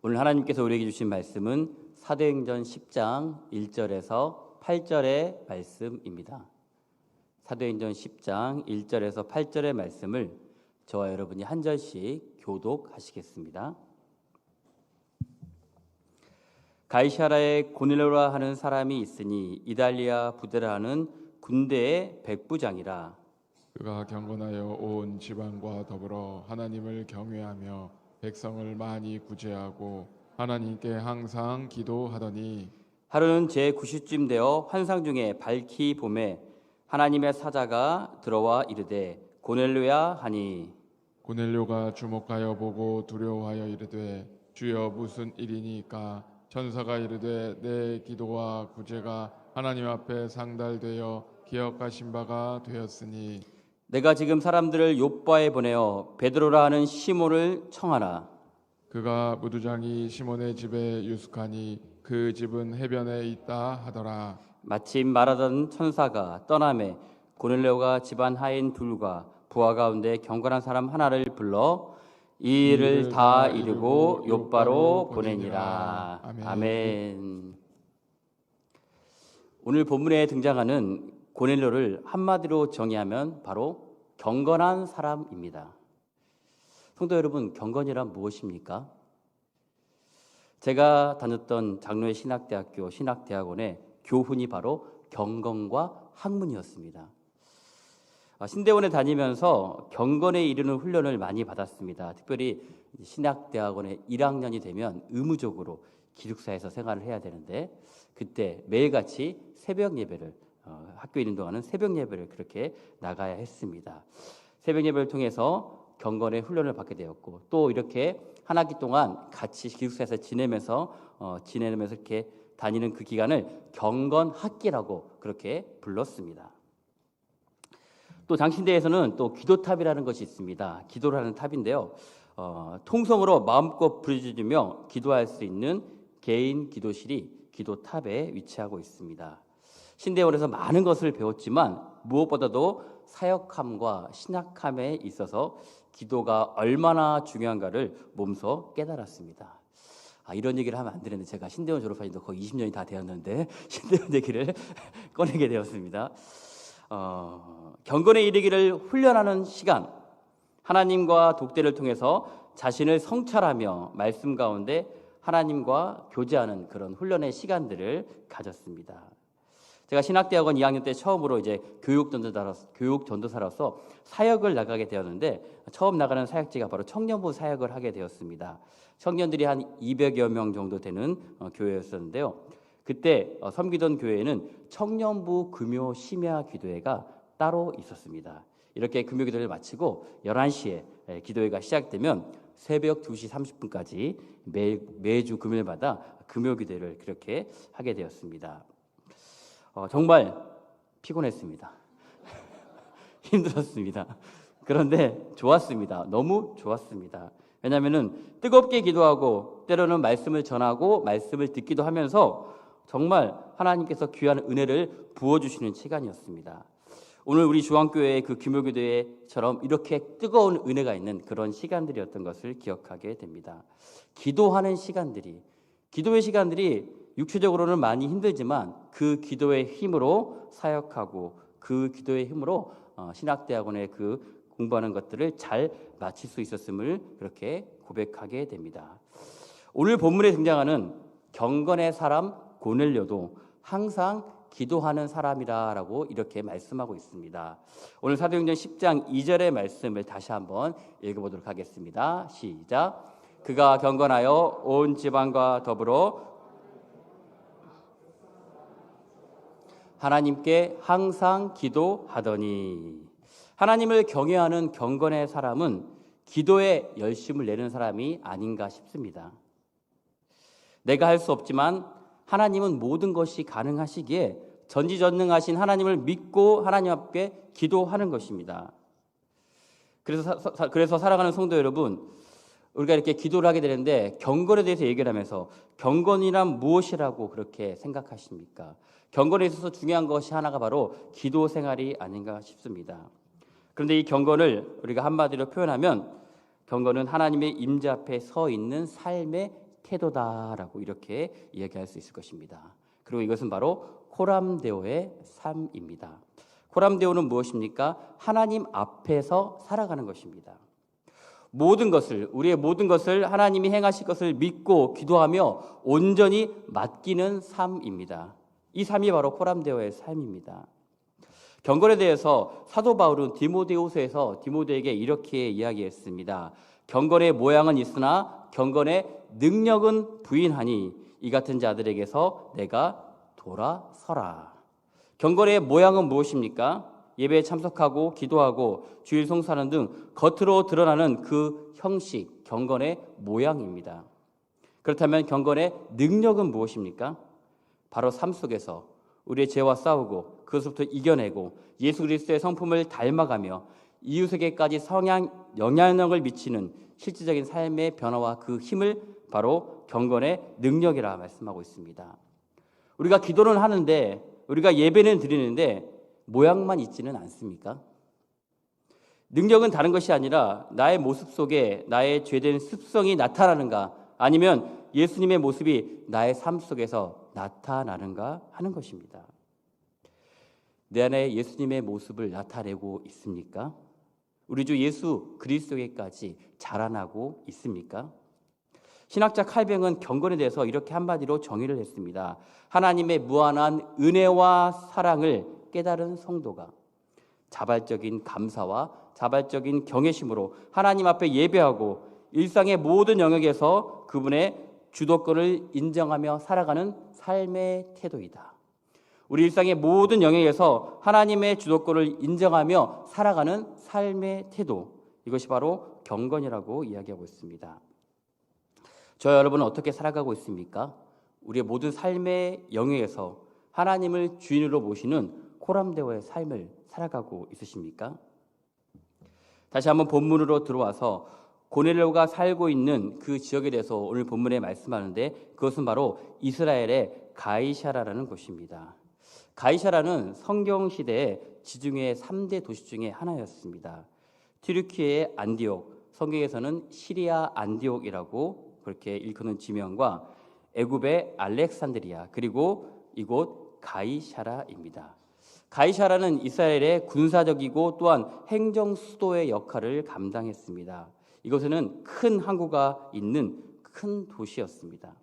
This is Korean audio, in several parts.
오늘 하나님께서 우리에게 주신 말씀은 사도행전 10장 1절에서 8절의 말씀입니다. 사도행전 10장 1절에서 8절의 말씀을 저와 여러분이 한 절씩 교독하시겠습니다. 가이사라에 고넬료라 하는 사람이 있으니 이달리아 부대라 하는 군대의 백부장이라. 그가 경건하여 온 지방과 더불어 하나님을 경외하며 백성을 많이 구제하고 하나님께 항상 기도하더니 하루는 제9시쯤 되어 환상 중에 밝히 봄에 하나님의 사자가 들어와 이르되 고넬료야 하니, 고넬료가 주목하여 보고 두려워하여 이르되 주여 무슨 일이니까? 천사가 이르되 내 기도와 구제가 하나님 앞에 상달되어 기억하신 바가 되었으니 내가 지금 사람들을 욥바에 보내어 베드로라 하는 시몬을 청하라. 그가 무두장이 시몬의 집에 유숙하니 그 집은 해변에 있다 하더라. 마침 말하던 천사가 떠나매 고넬료가 집안 하인 둘과 부하 가운데 경건한 사람 하나를 불러 이 일을 다 이루고 욥바로 보내니라. 아멘. 오늘 본문에 등장하는 고넬료를 한마디로 정의하면 바로 경건한 사람입니다. 성도 여러분, 경건이란 무엇입니까? 제가 다녔던 장로의 신학대학교 신학대학원의 교훈이 바로 경건과 학문이었습니다. 신대원에 다니면서 경건에 이르는 훈련을 많이 받았습니다. 특별히 신학대학원의 1학년이 되면 의무적으로 기숙사에서 생활을 해야 되는데, 그때 매일같이 새벽 예배를 학교에 있는 동안은 새벽 예배를 그렇게 나가야 했습니다. 새벽 예배를 통해서 경건의 훈련을 받게 되었고, 또 이렇게 한 학기 동안 같이 기숙사에서 지내면서 이렇게 다니는 그 기간을 경건학기라고 그렇게 불렀습니다. 또 장신대에서는 또 기도탑이라는 것이 있습니다. 기도를 하는 탑인데요, 통성으로 마음껏 부르짖으며 기도할 수 있는 개인 기도실이 기도탑에 위치하고 있습니다. 신대원에서 많은 것을 배웠지만 무엇보다도 사역함과 신학함에 있어서 기도가 얼마나 중요한가를 몸소 깨달았습니다. 이런 얘기를 하면 안 되는데 제가 신대원 졸업한 지도 거의 20년이 다 되었는데 신대원 얘기를 꺼내게 되었습니다. 경건에 이르기를 훈련하는 시간, 하나님과 독대를 통해서 자신을 성찰하며 말씀 가운데 하나님과 교제하는 그런 훈련의 시간들을 가졌습니다. 제가 신학대학원 2학년 때 처음으로 이제 교육전도사로서 사역을 나가게 되었는데, 처음 나가는 사역지가 바로 청년부 사역을 하게 되었습니다. 청년들이 한 200여 명 정도 되는 교회였었는데요. 그때 섬기던 교회에는 청년부 금요 심야 기도회가 따로 있었습니다. 이렇게 금요 기도를 마치고 11시에 기도회가 시작되면 새벽 2시 30분까지 매주 금요일마다 금요 기도회를 그렇게 하게 되었습니다. 정말 피곤했습니다. 힘들었습니다. 그런데 좋았습니다. 너무 좋았습니다. 왜냐하면 뜨겁게 기도하고 때로는 말씀을 전하고 말씀을 듣기도 하면서 정말 하나님께서 귀한 은혜를 부어주시는 시간이었습니다. 오늘 우리 중앙교회의 그 금요기도회처럼 이렇게 뜨거운 은혜가 있는 그런 시간들이었던 것을 기억하게 됩니다. 기도하는 시간들이, 기도의 시간들이 육체적으로는 많이 힘들지만 그 기도의 힘으로 사역하고 그 기도의 힘으로 신학대학원의 그 공부하는 것들을 잘 마칠 수 있었음을 그렇게 고백하게 됩니다. 오늘 본문에 등장하는 경건의 사람 고넬료도 항상 기도하는 사람이라고 이렇게 말씀하고 있습니다. 오늘 사도행전 10장 2절의 말씀을 다시 한번 읽어보도록 하겠습니다. 시작. 그가 경건하여 온 지방과 더불어 하나님께 항상 기도하더니. 하나님을 경외하는 경건의 사람은 기도에 열심을 내는 사람이 아닌가 싶습니다. 내가 할 수 없지만 하나님은 모든 것이 가능하시기에 전지전능하신 하나님을 믿고 하나님 앞에 기도하는 것입니다. 그래서 살아가는 성도 여러분, 우리가 이렇게 기도를 하게 되는데 경건에 대해서 얘기를 하면서 경건이란 무엇이라고 그렇게 생각하십니까? 경건에 있어서 중요한 것이 하나가 바로 기도 생활이 아닌가 싶습니다. 그런데 이 경건을 우리가 한마디로 표현하면 경건은 하나님의 임재 앞에 서 있는 삶의 태도다라고 이렇게 이야기할 수 있을 것입니다. 그리고 이것은 바로 코람데오의 삶입니다. 코람데오는 무엇입니까? 하나님 앞에서 살아가는 것입니다. 모든 것을, 우리의 모든 것을 하나님이 행하실 것을 믿고 기도하며 온전히 맡기는 삶입니다. 이 삶이 바로 코람데오의 삶입니다. 경건에 대해서 사도 바울은 디모데후서에서 디모데에게 이렇게 이야기했습니다. 경건의 모양은 있으나 경건의 능력은 부인하니 이 같은 자들에게서 내가 돌아서라. 경건의 모양은 무엇입니까? 예배에 참석하고 기도하고 주일 송사하는 등 겉으로 드러나는 그 형식, 경건의 모양입니다. 그렇다면 경건의 능력은 무엇입니까? 바로 삶 속에서 우리의 죄와 싸우고 그것부터 이겨내고 예수 그리스도의 성품을 닮아가며 이웃에게까지 영향력을 미치는 실질적인 삶의 변화와 그 힘을 바로 경건의 능력이라 말씀하고 있습니다. 우리가 기도는 하는데, 우리가 예배는 드리는데 모양만 있지는 않습니까? 능력은 다른 것이 아니라 나의 모습 속에 나의 죄된 습성이 나타나는가, 아니면 예수님의 모습이 나의 삶 속에서 나타나는가 하는 것입니다. 내 안에 예수님의 모습을 나타내고 있습니까? 우리 주 예수 그리스도에게까지 자라나고 있습니까? 신학자 칼뱅은 경건에 대해서 이렇게 한마디로 정의를 했습니다. 하나님의 무한한 은혜와 사랑을 깨달은 성도가 자발적인 감사와 자발적인 경외심으로 하나님 앞에 예배하고 일상의 모든 영역에서 그분의 주도권을 인정하며 살아가는 삶의 태도이다. 우리 일상의 모든 영역에서 하나님의 주도권을 인정하며 살아가는 삶의 태도, 이것이 바로 경건이라고 이야기하고 있습니다. 저와 여러분은 어떻게 살아가고 있습니까? 우리의 모든 삶의 영역에서 하나님을 주인으로 모시는 코람데오의 삶을 살아가고 있으십니까? 다시 한번 본문으로 들어와서 고넬료가 살고 있는 그 지역에 대해서 오늘 본문에 말씀하는데, 그것은 바로 이스라엘의 가이사라라는 곳입니다. 가이사라는 성경시대의 지중해 3대 도시 중에 하나였습니다. 튀르키예의 안디옥, 성경에서는 시리아 안디옥이라고 그렇게 일컫는 지명과 애굽의 알렉산드리아, 그리고 이곳 가이사라입니다. 가이사라는 이스라엘의 군사적이고 또한 행정 수도의 역할을 감당했습니다. 이곳에는 큰 항구가 있는 큰 도시였습니다.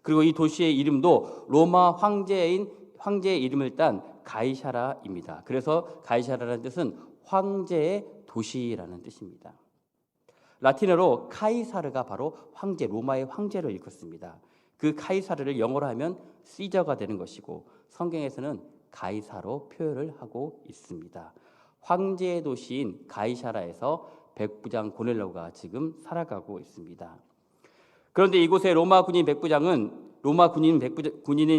그리고 이 도시의 이름도 로마 황제의 이름을 딴 가이사라입니다. 그래서 가이사라라는 뜻은 황제의 도시라는 뜻입니다. 라틴어로 카이사르가 바로 황제, 로마의 황제를 일컫습니다. 그 카이사르를 영어로 하면 시저가 되는 것이고 성경에서는 가이사로 표현을 하고 있습니다. 황제의 도시인 가이사라에서 백부장 고넬료가 지금 살아가고 있습니다. 그런데 이곳에 로마 군인인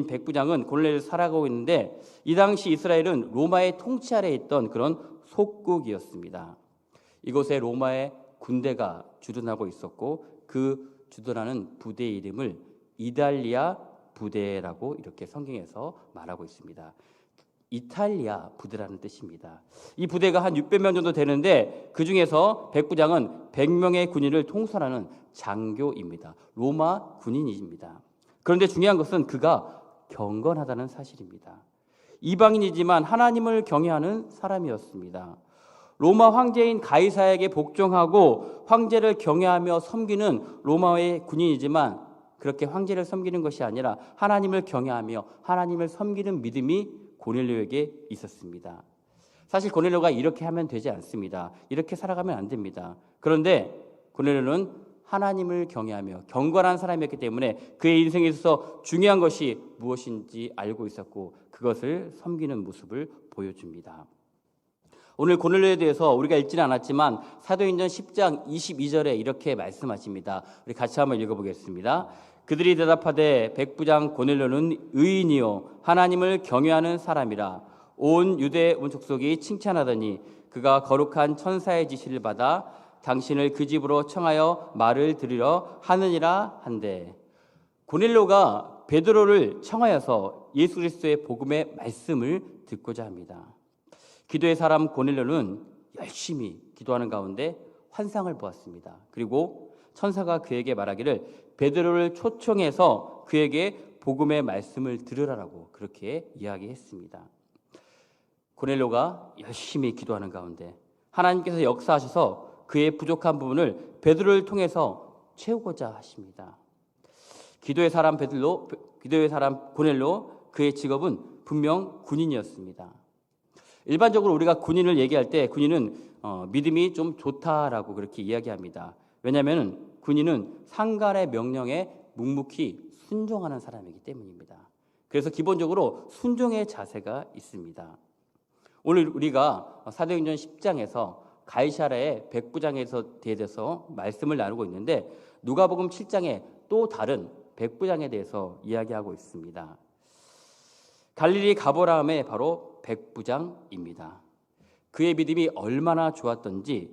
백부장은 고넬료를 살아가고 있는데, 이 당시 이스라엘은 로마의 통치 아래에 있던 그런 속국이었습니다. 이곳에 로마의 군대가 주둔하고 있었고 그 주둔하는 부대의 이름을 이달리아 부대라고 이렇게 성경에서 말하고 있습니다. 이탈리아 부대라는 뜻입니다. 이 부대가 한 600명 정도 되는데 그 중에서 백부장은 100명의 군인을 통솔하는 장교입니다. 로마 군인입니다. 그런데 중요한 것은 그가 경건하다는 사실입니다. 이방인이지만 하나님을 경외하는 사람이었습니다. 로마 황제인 가이사에게 복종하고 황제를 경외하며 섬기는 로마의 군인이지만 그렇게 황제를 섬기는 것이 아니라 하나님을 경외하며 하나님을 섬기는 믿음이 고넬료에게 있었습니다. 사실 고넬료가 이렇게 하면 되지 않습니다. 이렇게 살아가면 안 됩니다. 그런데 고넬료는 하나님을 경외하며 경건한 사람이었기 때문에 그의 인생에 있어서 중요한 것이 무엇인지 알고 있었고 그것을 섬기는 모습을 보여줍니다. 오늘 고넬료에 대해서 우리가 읽지는 않았지만 사도행전 10장 22절에 이렇게 말씀하십니다. 우리 같이 한번 읽어보겠습니다. 그들이 대답하되 백부장 고넬료는 의인이요 하나님을 경외하는 사람이라 온 유대 온 족속이 칭찬하더니 그가 거룩한 천사의 지시를 받아 당신을 그 집으로 청하여 말을 들으려 하느니라 한데, 고넬료가 베드로를 청하여서 예수 그리스도의 복음의 말씀을 듣고자 합니다. 기도의 사람 고넬료는 열심히 기도하는 가운데 환상을 보았습니다. 그리고 천사가 그에게 말하기를 베드로를 초청해서 그에게 복음의 말씀을 들으라라고 그렇게 이야기했습니다. 고넬료가 열심히 기도하는 가운데 하나님께서 역사하셔서 그의 부족한 부분을 베드로를 통해서 채우고자 하십니다. 기도의 사람 고넬료, 그의 직업은 분명 군인이었습니다. 일반적으로 우리가 군인을 얘기할 때 군인은 믿음이 좀 좋다라고 그렇게 이야기합니다. 왜냐하면 군인은 상관의 명령에 묵묵히 순종하는 사람이기 때문입니다. 그래서 기본적으로 순종의 자세가 있습니다. 오늘 우리가 사도행전 10장에서 가이사랴의 백부장에서 대해서 말씀을 나누고 있는데 누가복음 7장에 또 다른 백부장에 대해서 이야기하고 있습니다. 갈릴리 가버나움의 바로 백부장입니다. 그의 믿음이 얼마나 좋았던지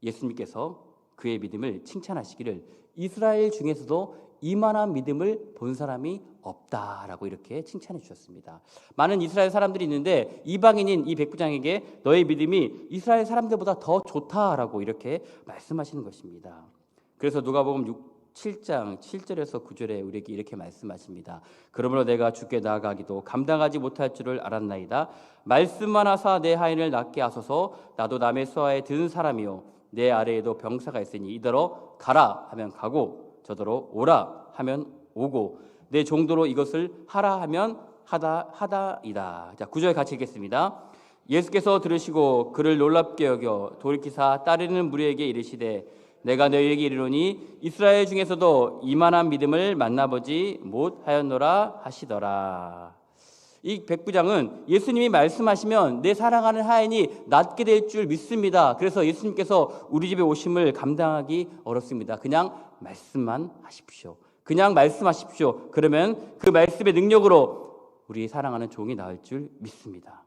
예수님께서 그의 믿음을 칭찬하시기를 이스라엘 중에서도 이만한 믿음을 본 사람이 없다라고 이렇게 칭찬해 주셨습니다. 많은 이스라엘 사람들이 있는데 이방인인 이 백부장에게 너의 믿음이 이스라엘 사람들보다 더 좋다라고 이렇게 말씀하시는 것입니다. 그래서 누가복음 7장 7절에서 9절에 우리에게 이렇게 말씀하십니다. 그러므로 내가 주께 나아가기도 감당하지 못할 줄을 알았나이다. 말씀만 하사 내 하인을 낫게 하소서. 나도 남의 수하에 든 사람이요 내 아래에도 병사가 있으니 이더러 가라 하면 가고 저더러 오라 하면 오고 내 종도로 이것을 하라 하면 하다이다. 자, 9절 같이 읽겠습니다. 예수께서 들으시고 그를 놀랍게 여겨 돌이키사 따르는 무리에게 이르시되 내가 너희에게 이르노니 이스라엘 중에서도 이만한 믿음을 만나보지 못하였노라 하시더라. 이 백부장은 예수님이 말씀하시면 내 사랑하는 하인이 낫게 될 줄 믿습니다. 그래서 예수님께서 우리 집에 오심을 감당하기 어렵습니다. 그냥 말씀만 하십시오. 그냥 말씀하십시오. 그러면 그 말씀의 능력으로 우리 사랑하는 종이 나을 줄 믿습니다.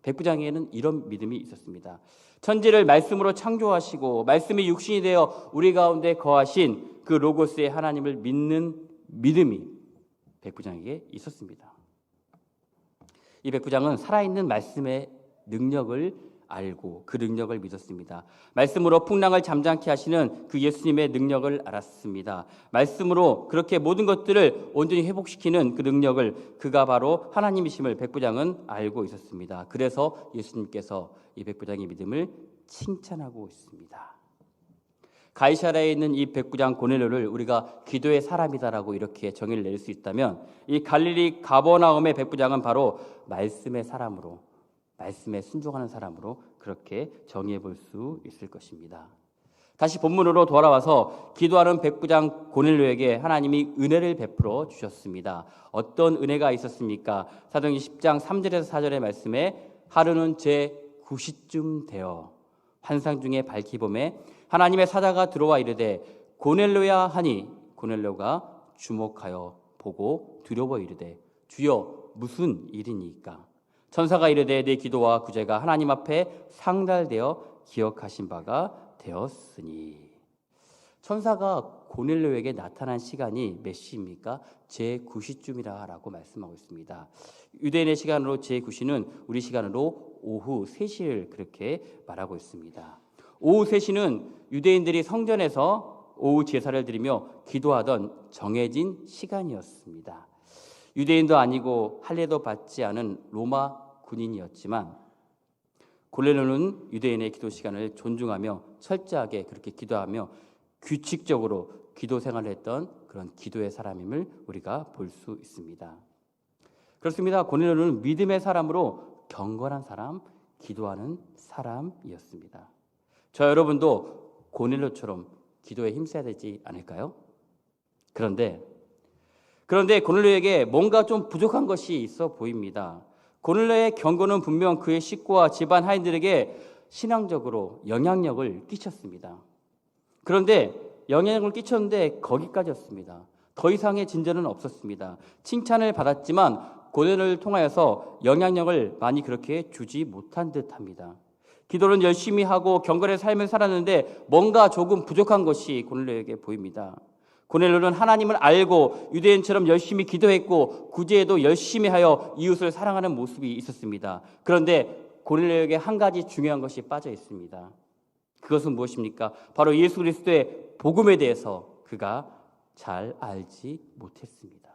백부장에게는 이런 믿음이 있었습니다. 천지를 말씀으로 창조하시고 말씀이 육신이 되어 우리 가운데 거하신 그 로고스의 하나님을 믿는 믿음이 백부장에게 있었습니다. 이 백부장은 살아있는 말씀의 능력을 알고 그 능력을 믿었습니다. 말씀으로 풍랑을 잠잠케 하시는 그 예수님의 능력을 알았습니다. 말씀으로 그렇게 모든 것들을 온전히 회복시키는 그 능력을 그가 바로 하나님이심을 백부장은 알고 있었습니다. 그래서 예수님께서 이 백부장의 믿음을 칭찬하고 있습니다. 가이사랴에 있는 이 백부장 고넬료를 우리가 기도의 사람이다라고 이렇게 정의를 내릴 수 있다면 이 갈릴리 가버나움의 백부장은 바로 말씀의 사람으로 말씀에 순종하는 사람으로 그렇게 정의해 볼 수 있을 것입니다. 다시 본문으로 돌아와서 기도하는 백부장 고넬료에게 하나님이 은혜를 베풀어 주셨습니다. 어떤 은혜가 있었습니까? 사도행전 10장 3절에서 4절의 말씀에 하루는 제 9시쯤 되어 환상 중에 밝히 보매 하나님의 사자가 들어와 이르되 고넬료야 하니 고넬료가 주목하여 보고 두려워 이르되 주여 무슨 일이니까? 천사가 이르되 내 기도와 구제가 하나님 앞에 상달되어 기억하신 바가 되었으니. 천사가 고넬료에게 나타난 시간이 몇 시입니까? 제9시쯤이라고 말씀하고 있습니다. 유대인의 시간으로 제9시는 우리 시간으로 오후 3시를 그렇게 말하고 있습니다. 오후 3시는 유대인들이 성전에서 오후 제사를 드리며 기도하던 정해진 시간이었습니다. 유대인도 아니고 할례도 받지 않은 로마 군인이었지만 고넬료는 유대인의 기도 시간을 존중하며 철저하게 그렇게 기도하며 규칙적으로 기도 생활을 했던 그런 기도의 사람임을 우리가 볼 수 있습니다. 그렇습니다. 고넬료는 믿음의 사람으로 경건한 사람, 기도하는 사람이었습니다. 저 여러분도 고넬료처럼 기도에 힘써야 되지 않을까요? 그런데 고넬료에게 뭔가 좀 부족한 것이 있어 보입니다. 고넬료의 경건은 분명 그의 식구와 집안 하인들에게 신앙적으로 영향력을 끼쳤습니다. 그런데 영향력을 끼쳤는데 거기까지였습니다. 더 이상의 진전은 없었습니다. 칭찬을 받았지만 고넬료를 통하여서 영향력을 많이 그렇게 주지 못한 듯합니다. 기도는 열심히 하고 경건의 삶을 살았는데 뭔가 조금 부족한 것이 고넬료에게 보입니다. 고넬료는 하나님을 알고 유대인처럼 열심히 기도했고 구제에도 열심히 하여 이웃을 사랑하는 모습이 있었습니다. 그런데 고넬료에게 한 가지 중요한 것이 빠져 있습니다. 그것은 무엇입니까? 바로 예수 그리스도의 복음에 대해서 그가 잘 알지 못했습니다.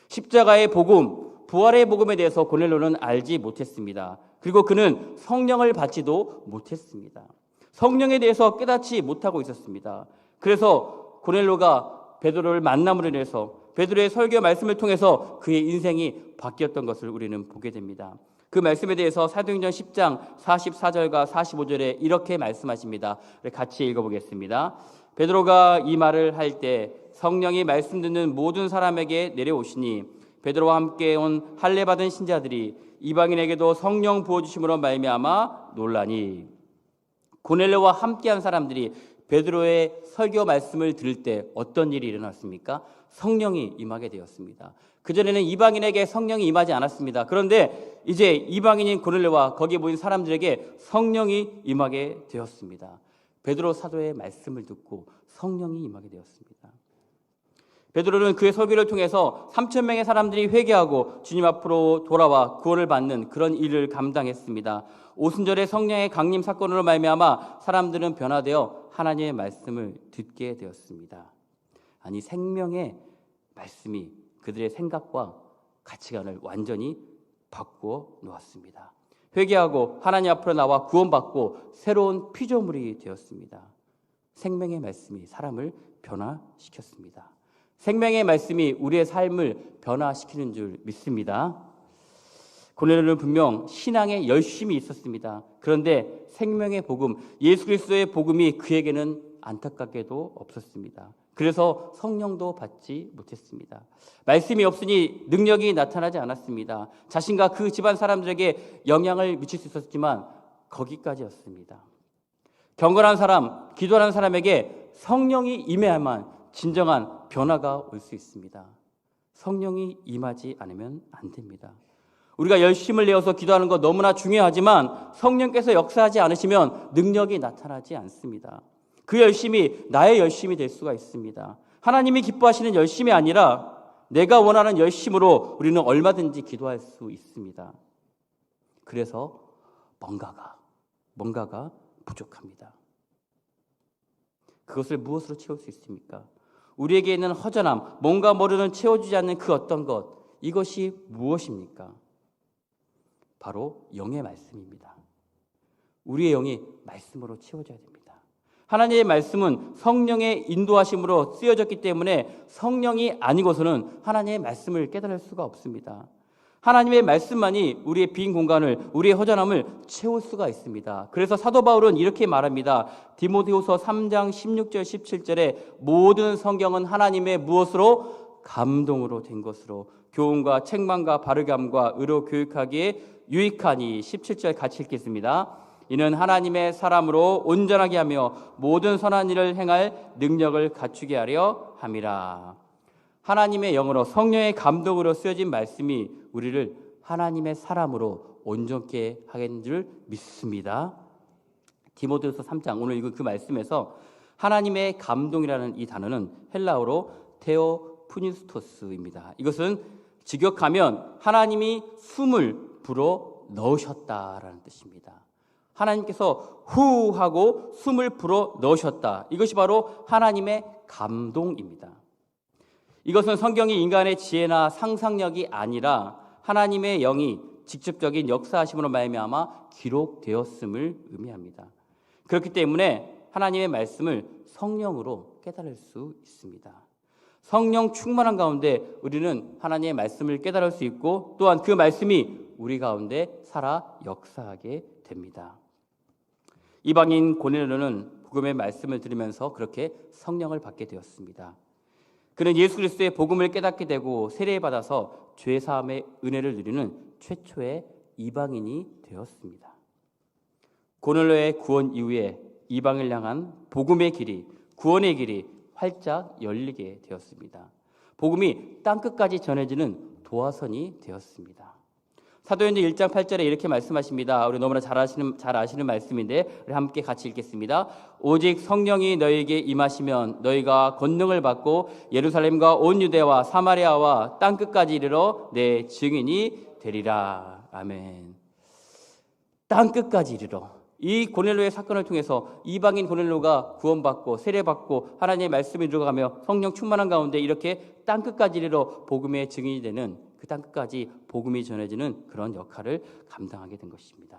십자가의 복음, 부활의 복음에 대해서 고넬료는 알지 못했습니다. 그리고 그는 성령을 받지도 못했습니다. 성령에 대해서 깨닫지 못하고 있었습니다. 그래서 고넬료가 베드로를 만남으로 인해서 베드로의 설교 말씀을 통해서 그의 인생이 바뀌었던 것을 우리는 보게 됩니다. 그 말씀에 대해서 사도행전 10장 44절과 45절에 이렇게 말씀하십니다. 같이 읽어보겠습니다. 베드로가 이 말을 할 때 성령이 말씀 듣는 모든 사람에게 내려오시니 베드로와 함께 온 할례 받은 신자들이 이방인에게도 성령 부어주심으로 말미암아 놀라니. 고넬료와 함께한 사람들이 베드로의 설교 말씀을 들을 때 어떤 일이 일어났습니까? 성령이 임하게 되었습니다. 그전에는 이방인에게 성령이 임하지 않았습니다. 그런데 이제 이방인인 고넬료와 거기에 모인 사람들에게 성령이 임하게 되었습니다. 베드로 사도의 말씀을 듣고 성령이 임하게 되었습니다. 베드로는 그의 설교를 통해서 3,000명의 사람들이 회개하고 주님 앞으로 돌아와 구원을 받는 그런 일을 감당했습니다. 오순절의 성령의 강림 사건으로 말미암아 사람들은 변화되어 하나님의 말씀을 듣게 되었습니다. 아니, 생명의 말씀이 그들의 생각과 가치관을 완전히 바꾸어 놓았습니다. 회개하고 하나님 앞으로 나와 구원받고 새로운 피조물이 되었습니다. 생명의 말씀이 사람을 변화시켰습니다. 생명의 말씀이 우리의 삶을 변화시키는 줄 믿습니다. 고넬료는 분명 신앙에 열심이 있었습니다. 그런데 생명의 복음, 예수 그리스도의 복음이 그에게는 안타깝게도 없었습니다. 그래서 성령도 받지 못했습니다. 말씀이 없으니 능력이 나타나지 않았습니다. 자신과 그 집안 사람들에게 영향을 미칠 수 있었지만 거기까지였습니다. 경건한 사람, 기도하는 사람에게 성령이 임해야만 진정한 변화가 올 수 있습니다. 성령이 임하지 않으면 안 됩니다. 우리가 열심을 내어서 기도하는 것 너무나 중요하지만 성령께서 역사하지 않으시면 능력이 나타나지 않습니다. 그 열심이 나의 열심이 될 수가 있습니다. 하나님이 기뻐하시는 열심이 아니라 내가 원하는 열심으로 우리는 얼마든지 기도할 수 있습니다. 그래서 뭔가가 부족합니다. 그것을 무엇으로 채울 수 있습니까? 우리에게 있는 허전함, 뭔가 모르는 채워주지 않는 그 어떤 것, 이것이 무엇입니까? 바로 영의 말씀입니다. 우리의 영이 말씀으로 채워져야 됩니다. 하나님의 말씀은 성령의 인도하심으로 쓰여졌기 때문에 성령이 아니고서는 하나님의 말씀을 깨달을 수가 없습니다. 하나님의 말씀만이 우리의 빈 공간을, 우리의 허전함을 채울 수가 있습니다. 그래서 사도 바울은 이렇게 말합니다. 디모데후서 3장 16절 17절에 모든 성경은 하나님의 무엇으로? 감동으로 된 것으로 교훈과 책망과 바르게 함과 의로 교육하기에 유익하니. 17절 같이 읽겠습니다. 이는 하나님의 사람으로 온전하게 하며 모든 선한 일을 행할 능력을 갖추게 하려 함이라. 하나님의 영으로 성령의 감동으로 쓰여진 말씀이 우리를 하나님의 사람으로 온전케 하겠는 줄 믿습니다. 디모데후서 3장 오늘 읽은 그 말씀에서 하나님의 감동이라는 이 단어는 헬라어로 테오푸니스토스입니다. 이것은 직역하면 하나님이 숨을 불어 넣으셨다라는 뜻입니다. 하나님께서 후 하고 숨을 불어 넣으셨다. 이것이 바로 하나님의 감동입니다. 이것은 성경이 인간의 지혜나 상상력이 아니라 하나님의 영이 직접적인 역사하심으로 말미암아 기록되었음을 의미합니다. 그렇기 때문에 하나님의 말씀을 성령으로 깨달을 수 있습니다. 성령 충만한 가운데 우리는 하나님의 말씀을 깨달을 수 있고 또한 그 말씀이 우리 가운데 살아 역사하게 됩니다. 이방인 고넬료는 복음의 말씀을 들으면서 그렇게 성령을 받게 되었습니다. 그는 예수 그리스도의 복음을 깨닫게 되고 세례받아서 죄 사함의 은혜를 누리는 최초의 이방인이 되었습니다. 고넬료의 구원 이후에 이방을 향한 복음의 길이, 구원의 길이 활짝 열리게 되었습니다. 복음이 땅끝까지 전해지는 도화선이 되었습니다. 사도행전 1장 8절에 이렇게 말씀하십니다. 우리 너무나 잘 아시는 말씀인데 우리 함께 같이 읽겠습니다. 오직 성령이 너희에게 임하시면 너희가 권능을 받고 예루살렘과 온 유대와 사마리아와 땅끝까지 이르러 내 증인이 되리라. 아멘. 땅끝까지 이르러 이 고넬료의 사건을 통해서 이방인 고넬료가 구원받고 세례받고 하나님의 말씀에 들어가며 성령 충만한 가운데 이렇게 땅끝까지 이르러 복음의 증인이 되는, 그 땅끝까지 복음이 전해지는 그런 역할을 감당하게 된 것입니다.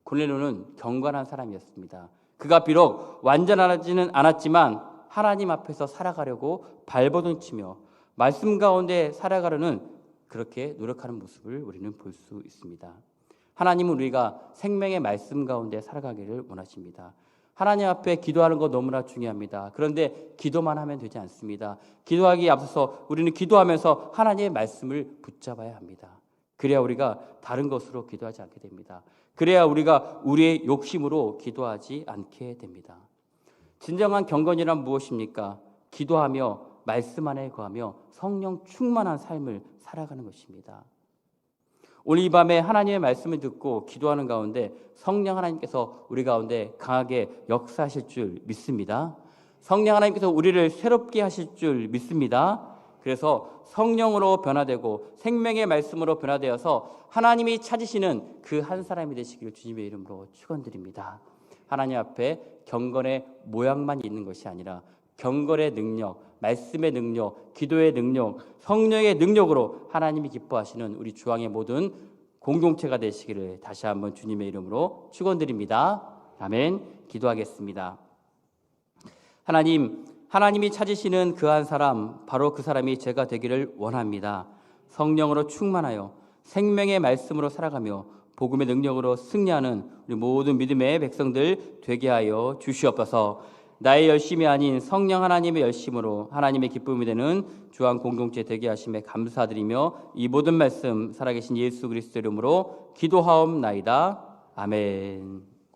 고넬료는 경건한 사람이었습니다. 그가 비록 완전하지는 않았지만 하나님 앞에서 살아가려고 발버둥치며 말씀 가운데 살아가려는 그렇게 노력하는 모습을 우리는 볼 수 있습니다. 하나님은 우리가 생명의 말씀 가운데 살아가기를 원하십니다. 하나님 앞에 기도하는 거 너무나 중요합니다. 그런데 기도만 하면 되지 않습니다. 기도하기에 앞서서 우리는 기도하면서 하나님의 말씀을 붙잡아야 합니다. 그래야 우리가 다른 것으로 기도하지 않게 됩니다. 그래야 우리가 우리의 욕심으로 기도하지 않게 됩니다. 진정한 경건이란 무엇입니까? 기도하며 말씀 안에 거하며 성령 충만한 삶을 살아가는 것입니다. 오늘 이 밤에 하나님의 말씀을 듣고 기도하는 가운데 성령 하나님께서 우리 가운데 강하게 역사하실 줄 믿습니다. 성령 하나님께서 우리를 새롭게 하실 줄 믿습니다. 그래서 성령으로 변화되고 생명의 말씀으로 변화되어서 하나님이 찾으시는 그 한 사람이 되시기를 주님의 이름으로 축원드립니다. 하나님 앞에 경건의 모양만 있는 것이 아니라 경건의 능력, 말씀의 능력, 기도의 능력, 성령의 능력으로 하나님이 기뻐하시는 우리 주왕의 모든 공동체가 되시기를 다시 한번 주님의 이름으로 축원드립니다. 아멘. 기도하겠습니다. 하나님이 찾으시는 그 한 사람, 바로 그 사람이 제가 되기를 원합니다. 성령으로 충만하여 생명의 말씀으로 살아가며 복음의 능력으로 승리하는 우리 모든 믿음의 백성들 되게 하여 주시옵소서. 나의 열심이 아닌 성령 하나님의 열심으로 하나님의 기쁨이 되는 주한 공동체 되게 하심에 감사드리며 이 모든 말씀 살아계신 예수 그리스도 이름으로 기도하옵나이다. 아멘.